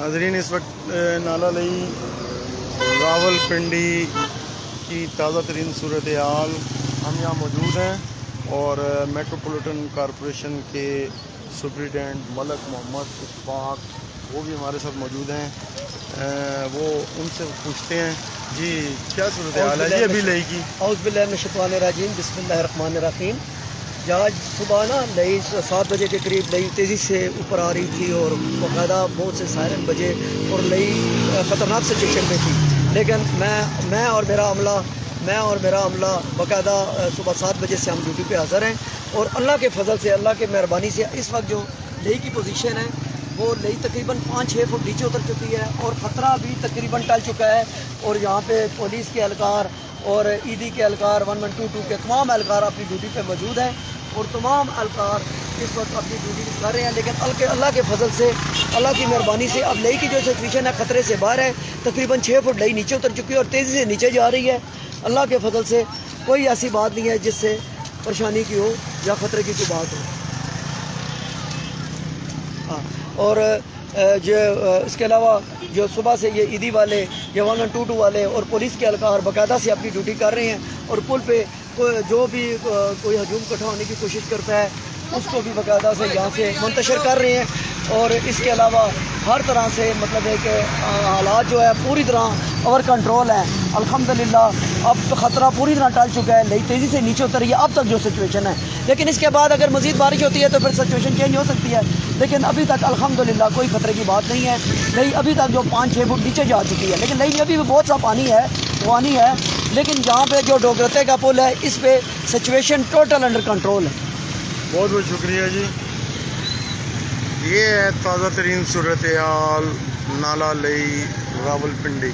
ناظرین اس وقت نالہ لئی راول پنڈی کی تازہ ترین صورتحال ہم یہاں موجود ہیں اور میٹروپولیٹن کارپوریشن کے سپرنٹینڈنٹ ملک محمد اشفاق وہ بھی ہمارے ساتھ موجود ہیں. وہ ان سے پوچھتے ہیں جی کیا صورتحال ہے جی ابھی لئی کی. اعوذ باللہ من الشیطان الرجیم بسم اللہ الرحمن الرحیم. آج صبح لئی 7 بجے کے قریب لئی تیزی سے اوپر آ رہی تھی اور باقاعدہ بہت سے سائرن بجے اور لئی خطرناک سچویشن میں تھی، لیکن میں اور میرا عملہ باقاعدہ صبح 7 بجے سے ہم ڈیوٹی پہ حاضر ہیں اور اللہ کے فضل سے، اللہ کے مہربانی سے اس وقت جو لئی کی پوزیشن ہے وہ لئی تقریباً 5-6 فٹ نیچے اتر چکی ہے اور خطرہ بھی تقریباً ٹل چکا ہے. اور یہاں پہ پولیس کے اہلکار اور ایڈی کے اہلکار 1122 کے تمام اہلکار اپنی ڈیوٹی پہ موجود ہیں اور تمام اہلکار اس وقت اپنی ڈیوٹی کر رہے ہیں. لیکن اللہ کے فضل سے، اللہ کی مہربانی سے اب لئی کی جو سچویشن ہے خطرے سے باہر ہے. تقریباً 6 فٹ لئی نیچے اتر چکی ہے اور تیزی سے نیچے جا رہی ہے. اللہ کے فضل سے کوئی ایسی بات نہیں ہے جس سے پریشانی کی ہو یا خطرے کی کوئی بات ہو. اور جو اس کے علاوہ جو صبح سے یہ ایدی والے یا 1122 والے اور پولیس کے اہلکار باقاعدہ سے اپنی ڈیوٹی کر رہے ہیں اور پل پہ جو بھی کوئی ہجوم اکٹھا ہونے کی کوشش کرتا ہے اس کو بھی باقاعدہ سے یہاں سے منتشر کر رہے ہیں. اور اس کے علاوہ ہر طرح سے مطلب ہے کہ حالات جو ہے پوری طرح اوور کنٹرول ہیں الحمدللہ. اب تو خطرہ پوری طرح ٹل چکا ہے، لئی تیزی سے نیچے اتر رہی ہے اب تک جو سچویشن ہے. لیکن اس کے بعد اگر مزید بارش ہوتی ہے تو پھر سچویشن چینج ہو سکتی ہے، لیکن ابھی تک الحمدللہ کوئی خطرے کی بات نہیں ہے. لئی ابھی تک جو 5-6 فٹ نیچے جا چکی ہے، لیکن لئی میں ابھی بھی بہت سا پانی ہے، لیکن جہاں پہ جو ڈوگرتے کا پل ہے اس پہ سچویشن ٹوٹل انڈر کنٹرول ہے. بہت بہت شکریہ جی. یہ ہے تازہ ترین صورتحال نالہ لئی راول پنڈی.